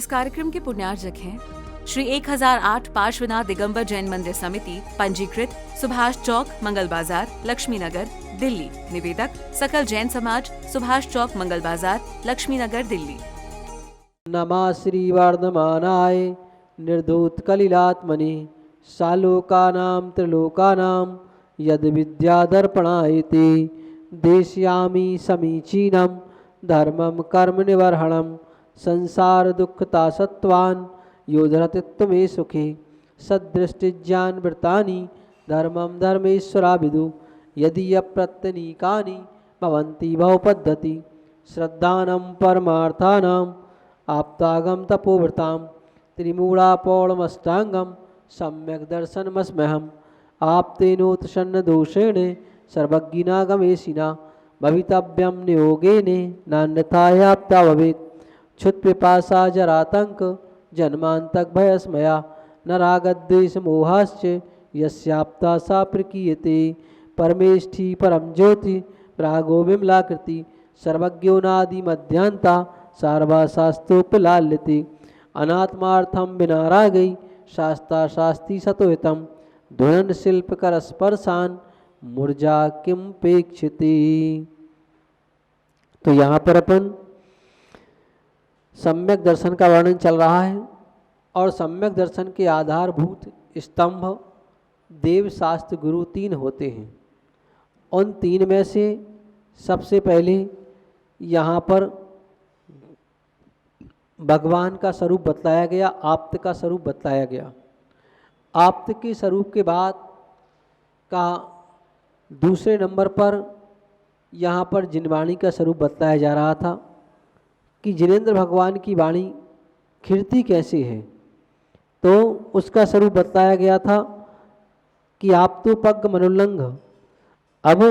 इस कार्यक्रम के पुण्यार्जक हैं श्री 1008 पार्श्वनाथ दिगंबर जैन मंदिर समिति, पंजीकृत, सुभाष चौक, मंगल बाजार, लक्ष्मी नगर, दिल्ली। निवेदक सकल जैन समाज, सुभाष चौक, मंगल बाजार, लक्ष्मी नगर, दिल्ली। नमः श्री वर्धमानाय निर्धूत कलिलात्मनि सालोकानां त्रिलोकानां यद विद्यादर्पणायते देशयामि समीचीनं धर्मं कर्म निवर्हणं संसार दुःखता सत्वान् योधरतित्वमे सुखे सदृष्टिज्ञान वृत्तानि धर्मं धर्मेश्वरा विदु यदि अप्रत्यनीकानि भवन्ति बहुपद्धति श्रद्धानं परमार्थानाम् आप्तागम तपोव्रतां त्रिमूढ़ापौढ़मष्टांगम सम्यक दर्शनमस्म्यहम् आप्तेनोत्सन्न दोषेण सर्वज्ञिनागमेशिना भवितव्यं नियोगेन नान्यथायाप्ता भवेत् क्षुत्पिपासा जरातंक जन्मान्तक भयस्मया न रागद्वेषमोहाश्च यस्याप्ता सा प्रकीयते परमेष्ठी परम ज्योति प्रागो विमलाकृति सर्वज्ञो नादि मध्यांता सार्वाशास्त्रोपलाल्यते अनात्मार्थम बिना रागै शास्ता शास्ति सतोहितम ध्वनन शिल्पकर स्पर्शान मूर्जा किमपेक्षिते। तो यहाँ पर अपन सम्यक दर्शन का वर्णन चल रहा है और सम्यक दर्शन के आधारभूत स्तंभ देव शास्त्र गुरु तीन होते हैं। उन तीन में से सबसे पहले यहाँ पर भगवान का स्वरूप बतलाया गया, आप्त का स्वरूप बतलाया गया। आप्त के स्वरूप के बाद का दूसरे नंबर पर यहाँ पर जिनवाणी का स्वरूप बतलाया जा रहा था कि जिनेंद्र भगवान की वाणी खिड़ती कैसे है। तो उसका स्वरूप बतलाया गया था कि आप तो पग मनोल्लंघ। अब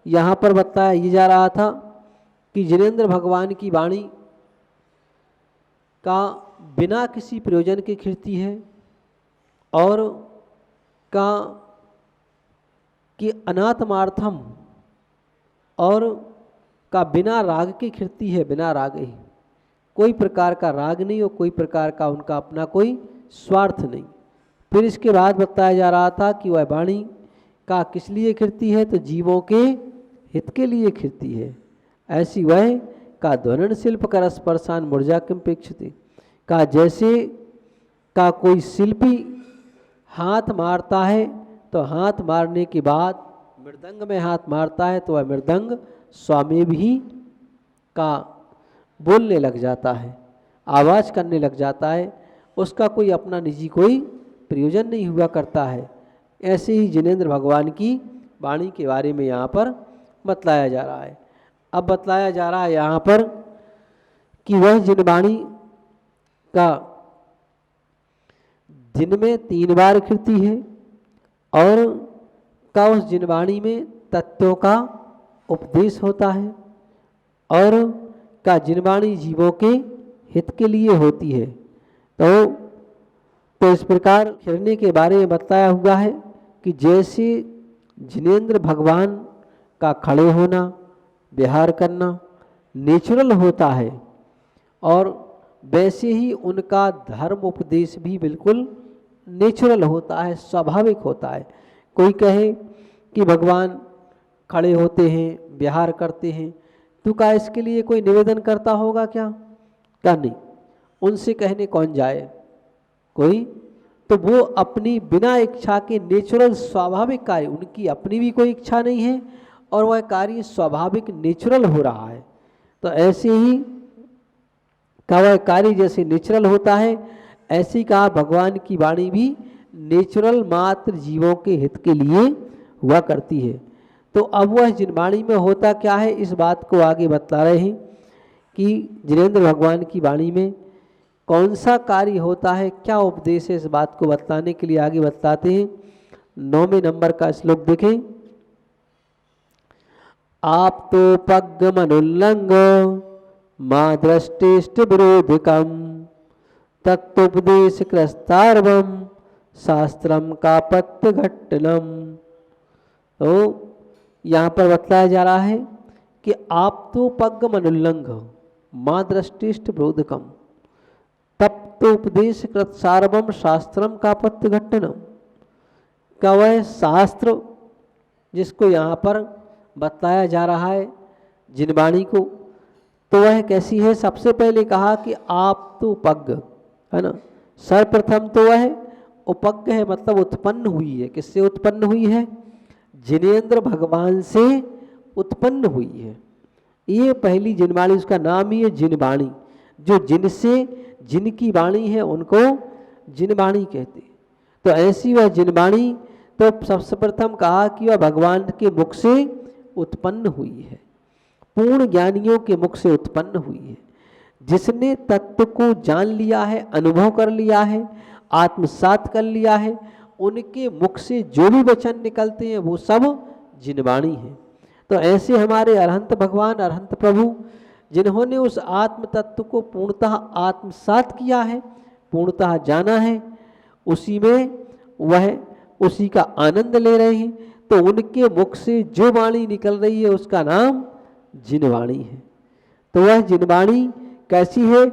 यहाँ पर बताया ये जा रहा था कि जिनेंद्र भगवान की वाणी का बिना किसी प्रयोजन के खिड़ती है और का कि अनात्मार्थम और का बिना राग के खिड़ती है, बिना राग ही, कोई प्रकार का राग नहीं और कोई प्रकार का उनका अपना कोई स्वार्थ नहीं। फिर इसके बाद बताया जा रहा था कि वह वाणी का किस लिए खिड़ती है, तो जीवों के हित के लिए खिड़ती है। ऐसी वह का ध्वनन शिल्प कर स्पर्शान मूर्जा किमपेक्षते का जैसे का कोई शिल्पी हाथ मारता है तो हाथ मारने के बाद मृदंग में हाथ मारता है तो वह मृदंग स्वामी भी का बोलने लग जाता है, आवाज़ करने लग जाता है, उसका कोई अपना निजी कोई प्रयोजन नहीं हुआ करता है। ऐसे ही जिनेंद्र भगवान की वाणी के बारे में यहाँ पर बतलाया जा रहा है। अब बतलाया जा रहा है यहाँ पर कि वह जिनवाणी का दिन में 3 बार खिड़ती है और का उस जिनवाणी में तत्वों का उपदेश होता है और का जिनवाणी जीवों के हित के लिए होती है। तो इस प्रकार खिड़ने के बारे में बताया हुआ है कि जैसे जिनेंद्र भगवान का खड़े होना, विहार करना नेचुरल होता है और वैसे ही उनका धर्म उपदेश भी बिल्कुल नेचुरल होता है, स्वाभाविक होता है। कोई कहे कि भगवान खड़े होते हैं, विहार करते हैं, तो क्या इसके लिए कोई निवेदन करता होगा क्या? क्या नहीं, उनसे कहने कौन जाए कोई। तो वो अपनी बिना इच्छा के नेचुरल स्वाभाविक कार्य, उनकी अपनी भी कोई इच्छा नहीं है और वह कार्य स्वाभाविक नेचुरल हो रहा है। तो ऐसे ही का वह कार्य जैसे नेचुरल होता है, ऐसी कहा भगवान की वाणी भी नेचुरल मात्र जीवों के हित के लिए हुआ करती है। तो अब वह जिनवाणी में होता क्या है, इस बात को आगे बतला रहे हैं कि जिनेंद्र भगवान की वाणी में कौन सा कार्य होता है, क्या उपदेश है, इस बात को बतलाने के लिए आगे बतलाते हैं। 9वें नंबर का श्लोक देखें। आप तो पग मनुल्लंघ माँ दृष्टिष्ट विरोधिकम तत्वोपदेश क्रस्तार्वम शास्त्रम का पत्य घट्टनम। तो यहाँ पर बतलाया जा रहा है कि आप तो पग मनुल्लंघ माँ दृष्टिष्ट विरोधिकम, तप्तोपदेश कृत सारवम शास्त्रम कापत्य घट्टनम, का वह शास्त्र जिसको यहाँ पर बताया जा रहा है जिनवाणी को, तो वह कैसी है। सबसे पहले कहा कि आप तो उपज्ञ है ना, सर्वप्रथम तो वह उपज्ञ है, मतलब उत्पन्न हुई है। किससे उत्पन्न हुई है? जिनेंद्र भगवान से उत्पन्न हुई है। ये पहली जिनवाणी, उसका नाम ही है जिनवाणी। जो जिनसे, जिनकी वाणी है उनको जिनवाणी कहते। तो ऐसी वह जिनवाणी, तो सबसे प्रथम कहा कि वह भगवान के मुख से उत्पन्न हुई है, पूर्ण ज्ञानियों के मुख से उत्पन्न हुई है। जिसने तत्व को जान लिया है, अनुभव कर लिया है, आत्मसात कर लिया है, उनके मुख से जो भी वचन निकलते हैं वो सब जिनवाणी है। तो ऐसे हमारे अरहंत भगवान, अरहंत प्रभु, जिन्होंने उस आत्म तत्व को पूर्णतः आत्मसात किया है, पूर्णतः जाना है, उसी में वह उसी का आनंद ले रहे हैं, तो उनके मुख से जो वाणी निकल रही है उसका नाम जिनवाणी है। तो वह जिनवाणी कैसी है?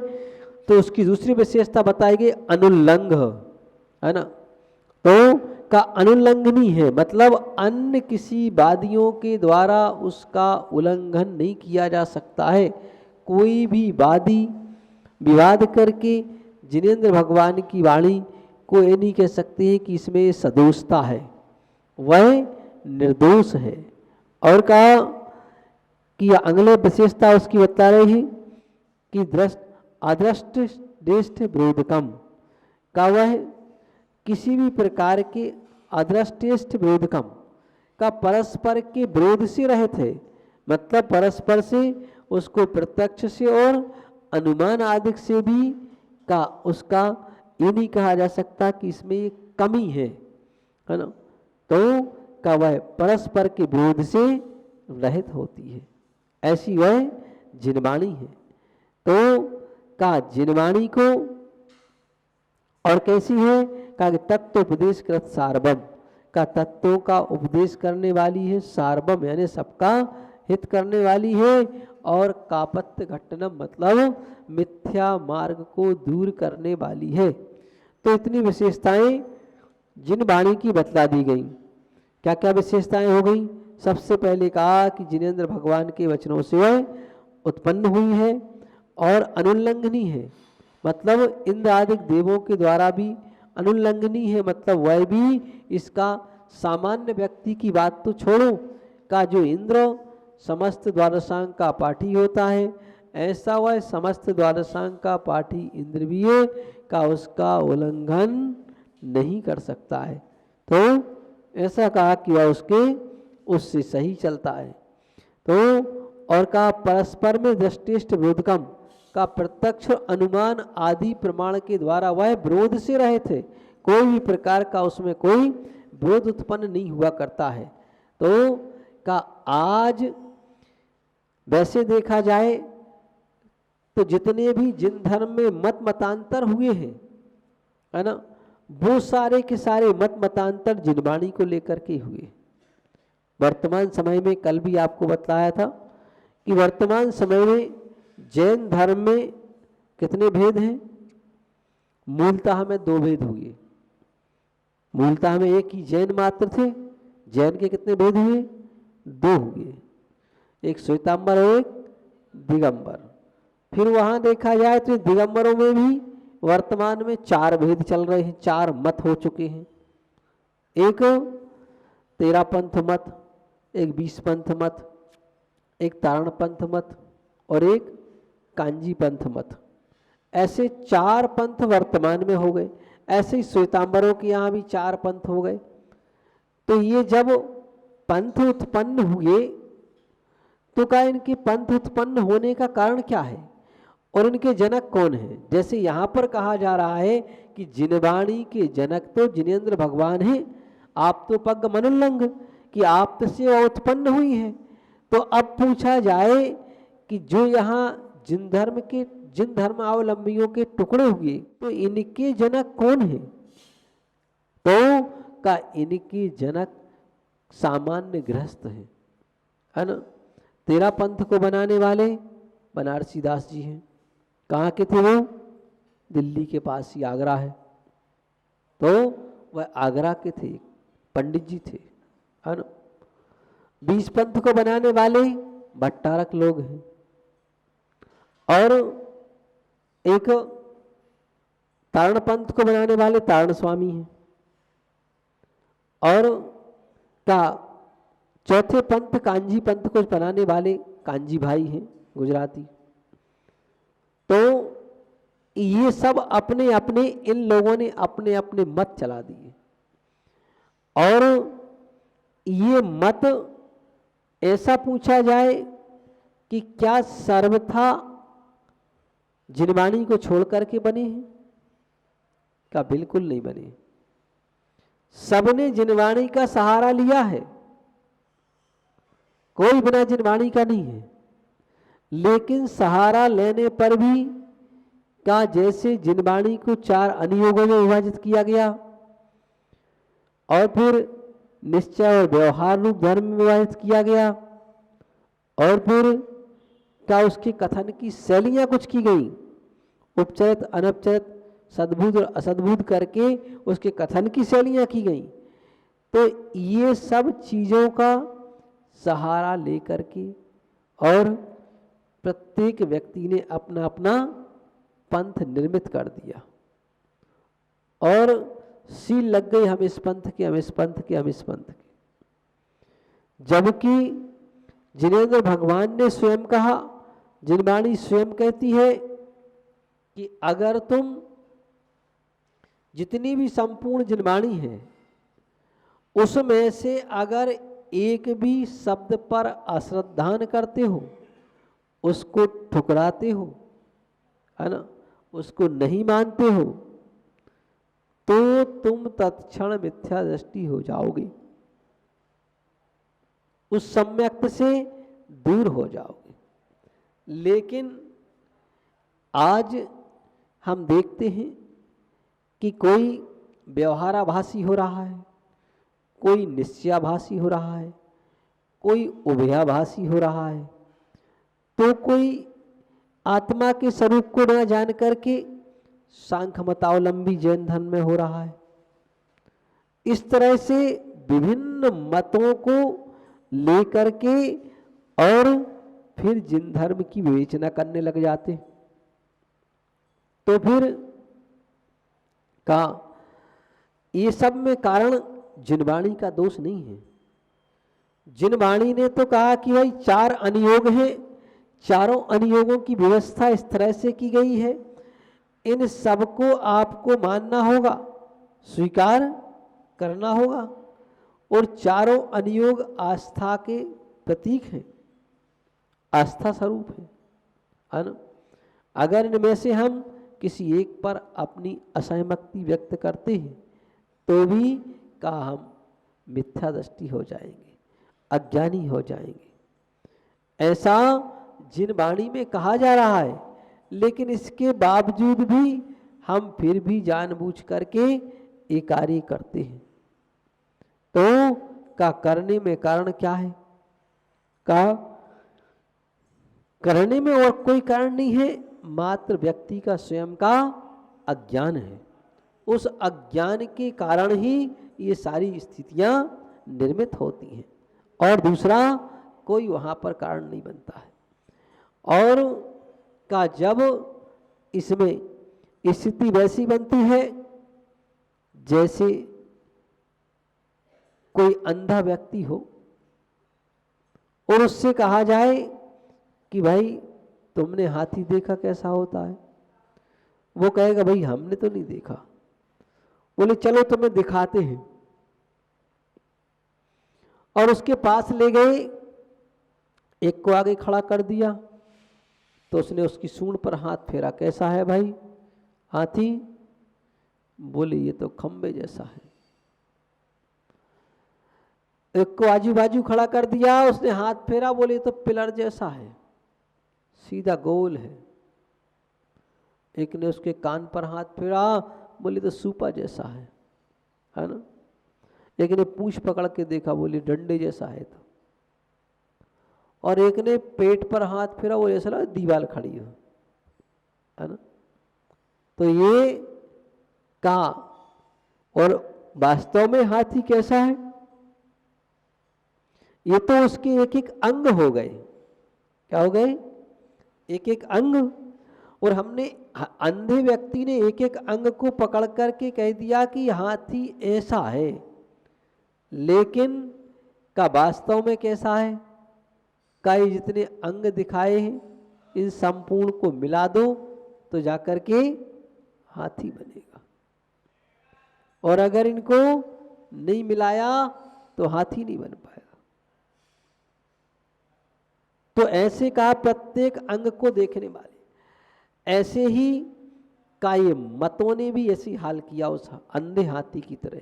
तो उसकी दूसरी विशेषता बताई गई अनुल्लंघ है ना। तो का अनुल्लंघनी है, मतलब अन्य किसी वादियों के द्वारा उसका उल्लंघन नहीं किया जा सकता है। कोई भी वादी विवाद करके जिनेंद्र भगवान की वाणी को ये नहीं कह सकते हैं कि इसमें सदोषता है, वह निर्दोष है। और कहा कि अगले विशेषता उसकी बता रहे हैं कि अदृष्ट दृष्ट विरोधकम, का वह किसी भी प्रकार के अदृष्टेष्ट विरोधकम का परस्पर के विरोध से रहित है, मतलब परस्पर से उसको प्रत्यक्ष से और अनुमान आदि से भी का उसका ये नहीं कहा जा सकता कि इसमें ये कमी है ना। तो का वह परस्पर के विरोध से रहित होती है, ऐसी वह जिनवाणी है। तो का जिनवाणी को और कैसी है? का तत्व उपदेश कृत सार्वम, का तत्वों का उपदेश करने वाली है, सार्वम यानी सबका हित करने वाली है, और कापत्य घट्टनम मतलब मिथ्या मार्ग को दूर करने वाली है। तो इतनी विशेषताएं जिनवाणी की बतला दी गई। क्या क्या विशेषताएं हो गई? सबसे पहले कहा कि जिनेंद्र भगवान के वचनों से वह उत्पन्न हुई है और अनुल्लंघनी है, मतलब इंद्र आदि देवों के द्वारा भी अनुल्लंघनी है, मतलब वह भी इसका सामान्य व्यक्ति की बात तो छोड़ो, का जो इंद्र समस्त द्वादशांग का पाठी होता है, ऐसा वह समस्त द्वादशांग का पाठी इंद्र भी है, का उसका उल्लंघन नहीं कर सकता है। तो ऐसा कहा कि वह उससे सही चलता है। तो और का परस्पर में दृष्टिष्ट विरोधकम, का प्रत्यक्ष अनुमान आदि प्रमाण के द्वारा वह विरोध से रहे थे, कोई भी प्रकार का उसमें कोई विरोध उत्पन्न नहीं हुआ करता है। तो का आज वैसे देखा जाए तो जितने भी जिन धर्म में मत मतांतर हुए हैं है ना, वो सारे के सारे मत मतांतर जिनवाणी को लेकर के हुए। वर्तमान समय में कल भी आपको बताया था कि वर्तमान समय में जैन धर्म में कितने भेद हैं? मूलतः में 2 भेद हुए। मूलतः में एक ही जैन मात्र थे। जैन के कितने भेद हुए? 2 हुए, एक श्वेतांबर और एक दिगंबर। फिर वहां देखा जाए तो दिगंबरों में भी वर्तमान में 4 भेद चल रहे हैं, 4 मत हो चुके हैं। एक 13 पंथ मत, एक 20 पंथ मत, एक तारण पंथ मत और एक कांजी पंथ मत। ऐसे 4 पंथ वर्तमान में हो गए। ऐसे ही श्वेतांबरों के यहाँ भी 4 पंथ हो गए। तो ये जब पंथ उत्पन्न हुए तो क्या इनके पंथ उत्पन्न होने का कारण क्या है और इनके जनक कौन है? जैसे यहाँ पर कहा जा रहा है कि जिनवाणी के जनक तो जिनेंद्र भगवान हैं, आप तो पग मनुल्लंघ कि आप से वह उत्पन्न हुई है। तो अब पूछा जाए कि जो यहाँ जिन धर्मावलंबियों के टुकड़े हुए तो इनके जनक कौन है? तो का इनके जनक सामान्य गृहस्थ है ना। 13 पंथ को बनाने वाले बनारसी दास जी हैं। कहाँ के थे वो? दिल्ली के पास ही आगरा है। तो वह आगरा के थे, पंडित जी थे, है ना। 20 पंथ को बनाने वाले भट्टारक लोग हैं, और एक तारण पंथ को बनाने वाले तारण स्वामी हैं, और का चौथे पंथ कांजी पंथ को बनाने वाले कांजी भाई हैं गुजराती। तो ये सब अपने अपने, इन लोगों ने अपने अपने मत चला दिए, और ये मत ऐसा पूछा जाए कि क्या सर्वथा जिनवाणी को छोड़ करके बने हैं? क्या बिल्कुल नहीं बने। सबने जिनवाणी का सहारा लिया है, कोई बिना जिनवाणी का नहीं है। लेकिन सहारा लेने पर भी क्या जैसे जिनवाणी को 4 अनुयोगों में विभाजित किया गया, और फिर निश्चय और व्यवहार रूप धर्म में विभाजित किया गया, और फिर क्या उसके कथन की शैलियां कुछ की गई, उपचरित अनपचरित सद्भुत और असद्भुत करके उसके कथन की शैलियां की गई। तो ये सब चीज़ों का सहारा लेकर के और प्रत्येक व्यक्ति ने अपना अपना पंथ निर्मित कर दिया, और सील लग गई हम इस पंथ के, हम इस पंथ के, हम इस पंथ के। जबकि जिनेंद्र भगवान ने स्वयं कहा, जिनवाणी स्वयं कहती है कि अगर तुम जितनी भी संपूर्ण जिनवाणी है उसमें से अगर एक भी शब्द पर अश्रद्धान करते हो, उसको ठुकराते हो, है ना, उसको नहीं मानते हो, तो तुम तत्क्षण मिथ्या दृष्टि हो जाओगे, उस सम्यक्त से दूर हो जाओगे। लेकिन आज हम देखते हैं कि कोई व्यवहाराभासी हो रहा है, कोई निश्चयाभासी हो रहा है, कोई उभयाभासी हो रहा है, तो कोई आत्मा के स्वरूप को न जान करके सांख्य मतावलंबी जैन धर्म में हो रहा है। इस तरह से विभिन्न मतों को लेकर के और फिर जिन धर्म की विवेचना करने लग जाते। तो फिर का ये सब में कारण जिनवाणी का दोष नहीं है। जिनवाणी ने तो कहा कि भाई 4 अनुयोग हैं, चारों अनुयोगों की व्यवस्था इस तरह से की गई है, इन सबको आपको मानना होगा, स्वीकार करना होगा, और चारों अनुयोग आस्था के प्रतीक हैं, आस्था स्वरूप है ना। अगर इनमें से हम किसी एक पर अपनी असहमति व्यक्त करते हैं तो भी का हम मिथ्या दृष्टि हो जाएंगे, अज्ञानी हो जाएंगे। ऐसा जिनवाणी में कहा जा रहा है, लेकिन इसके बावजूद भी हम फिर भी जानबूझ करके ये कार्य करते हैं। तो का करने में कारण क्या है? का करने में और कोई कारण नहीं है, मात्र व्यक्ति का स्वयं का अज्ञान है। उस अज्ञान के कारण ही ये सारी स्थितियां निर्मित होती हैं, और दूसरा कोई वहां पर कारण नहीं बनता है। और का जब इसमें स्थिति वैसी बनती है जैसे कोई अंधा व्यक्ति हो और उससे कहा जाए कि भाई तुमने हाथी देखा कैसा होता है, वो कहेगा भाई हमने तो नहीं देखा। बोले चलो तुम्हें दिखाते हैं, और उसके पास ले गए, एक को आगे खड़ा कर दिया, तो उसने उसकी सूंड पर हाथ फेरा, कैसा है भाई हाथी? बोले ये तो खंबे जैसा है। एक को आजू बाजू खड़ा कर दिया, उसने हाथ फेरा, बोले तो पिलर जैसा है, सीधा गोल है। एक ने उसके कान पर हाथ फेरा, बोले तो सूपा जैसा है ना। एक ने पूंछ पकड़ के देखा, बोले डंडे जैसा है। तो और एक ने पेट पर हाथ फेरा, वो ऐसा लगा दीवार खड़ी हो, है ना। तो ये कहा। और वास्तव में हाथी कैसा है? ये तो उसके एक एक अंग हो गए। क्या हो गए? एक एक अंग। और हमने अंधे व्यक्ति ने एक एक अंग को पकड़ करके कह दिया कि हाथी ऐसा है, लेकिन का वास्तव में कैसा है? का ये जितने अंग दिखाए हैं इन संपूर्ण को मिला दो तो जाकर के हाथी बनेगा, और अगर इनको नहीं मिलाया तो हाथी नहीं बन पाएगा। तो ऐसे कहा प्रत्येक अंग को देखने वाले। ऐसे ही का ये मतों ने भी ऐसी हाल किया उस अंधे हाथी की तरह।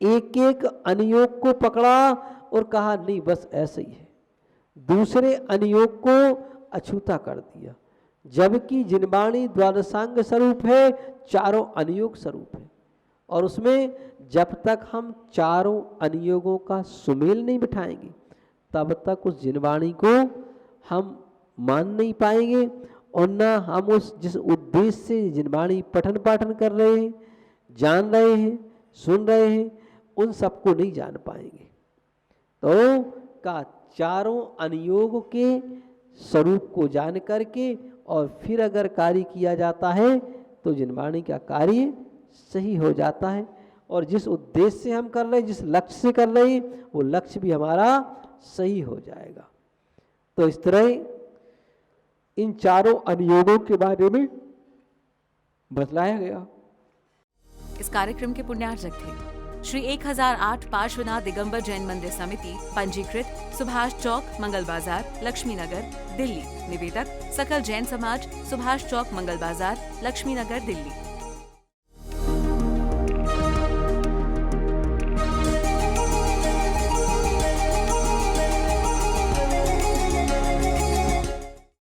एक एक अनुयोग को पकड़ा और कहा नहीं बस ऐसे ही है, दूसरे अनुयोग को अछूता कर दिया। जबकि जिनवाणी द्वादशांग स्वरूप है, चारों अनुयोग स्वरूप है, और उसमें जब तक हम चारों अनुयोगों का सुमेल नहीं बिठाएंगे तब तक उस जिनवाणी को हम मान नहीं पाएंगे, और न हम उस जिस उद्देश्य से जिनवाणी पठन पाठन कर रहे हैं, जान रहे हैं, सुन रहे हैं, उन सबको नहीं जान पाएंगे। तो का चारों अनुयोग के स्वरूप को जान करके और फिर अगर कार्य किया जाता है तो जिनवाणी का कार्य सही हो जाता है, और जिस उद्देश्य से हम कर रहे हैं, जिस लक्ष्य से कर रहे हैं, वो लक्ष्य भी हमारा सही हो जाएगा। तो इस तरह इन चारों अनुयोगों के बारे में बतलाया गया। इस कार्यक्रम के पुण्यार्जक थे श्री 1008 पार्श्वनाथ दिगंबर जैन मंदिर समिति, पंजीकृत, सुभाष चौक, मंगल बाजार, लक्ष्मी नगर, दिल्ली। निवेदक सकल जैन समाज, सुभाष चौक, मंगल बाजार, लक्ष्मी नगर, दिल्ली।